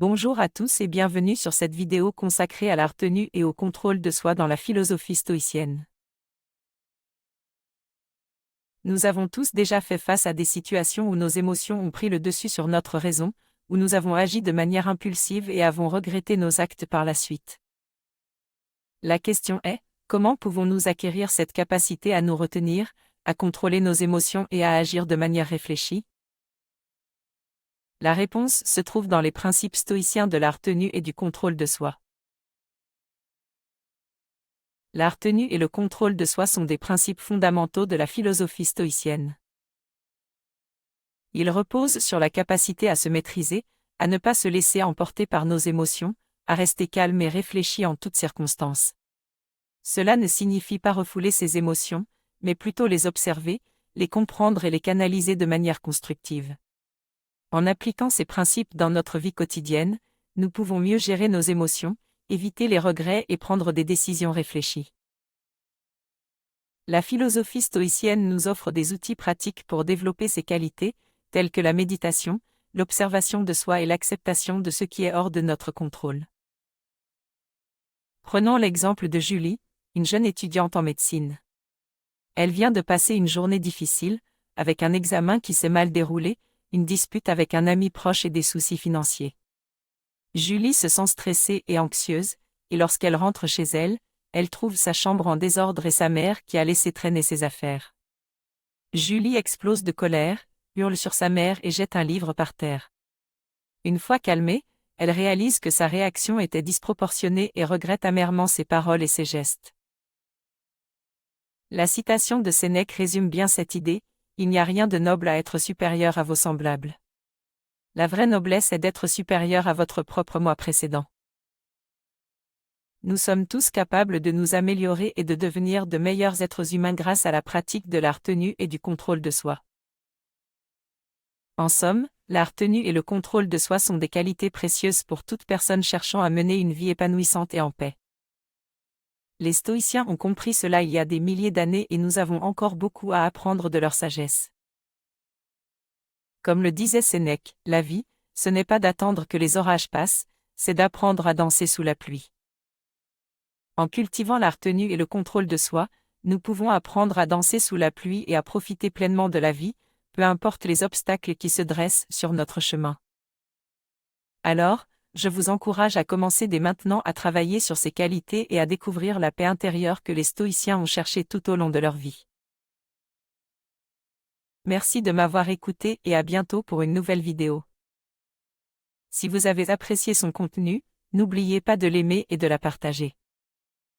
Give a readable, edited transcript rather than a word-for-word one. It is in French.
Bonjour à tous et bienvenue sur cette vidéo consacrée à la retenue et au contrôle de soi dans la philosophie stoïcienne. Nous avons tous déjà fait face à des situations où nos émotions ont pris le dessus sur notre raison, où nous avons agi de manière impulsive et avons regretté nos actes par la suite. La question est, comment pouvons-nous acquérir cette capacité à nous retenir, à contrôler nos émotions et à agir de manière réfléchie? La réponse se trouve dans les principes stoïciens de la retenue et du contrôle de soi. La retenue et le contrôle de soi sont des principes fondamentaux de la philosophie stoïcienne. Ils reposent sur la capacité à se maîtriser, à ne pas se laisser emporter par nos émotions, à rester calme et réfléchi en toutes circonstances. Cela ne signifie pas refouler ses émotions, mais plutôt les observer, les comprendre et les canaliser de manière constructive. En appliquant ces principes dans notre vie quotidienne, nous pouvons mieux gérer nos émotions, éviter les regrets et prendre des décisions réfléchies. La philosophie stoïcienne nous offre des outils pratiques pour développer ces qualités, telles que la méditation, l'observation de soi et l'acceptation de ce qui est hors de notre contrôle. Prenons l'exemple de Julie, une jeune étudiante en médecine. Elle vient de passer une journée difficile, avec un examen qui s'est mal déroulé, une dispute avec un ami proche et des soucis financiers. Julie se sent stressée et anxieuse, et lorsqu'elle rentre chez elle, elle trouve sa chambre en désordre et sa mère qui a laissé traîner ses affaires. Julie explose de colère, hurle sur sa mère et jette un livre par terre. Une fois calmée, elle réalise que sa réaction était disproportionnée et regrette amèrement ses paroles et ses gestes. La citation de Sénèque résume bien cette idée: il n'y a rien de noble à être supérieur à vos semblables. La vraie noblesse est d'être supérieur à votre propre moi précédent. Nous sommes tous capables de nous améliorer et de devenir de meilleurs êtres humains grâce à la pratique de la retenue et du contrôle de soi. En somme, la retenue et le contrôle de soi sont des qualités précieuses pour toute personne cherchant à mener une vie épanouissante et en paix. Les stoïciens ont compris cela il y a des milliers d'années et nous avons encore beaucoup à apprendre de leur sagesse. Comme le disait Sénèque, la vie, ce n'est pas d'attendre que les orages passent, c'est d'apprendre à danser sous la pluie. En cultivant la retenue et le contrôle de soi, nous pouvons apprendre à danser sous la pluie et à profiter pleinement de la vie, peu importe les obstacles qui se dressent sur notre chemin. Alors, je vous encourage à commencer dès maintenant à travailler sur ces qualités et à découvrir la paix intérieure que les stoïciens ont cherchée tout au long de leur vie. Merci de m'avoir écouté et à bientôt pour une nouvelle vidéo. Si vous avez apprécié son contenu, n'oubliez pas de l'aimer et de la partager.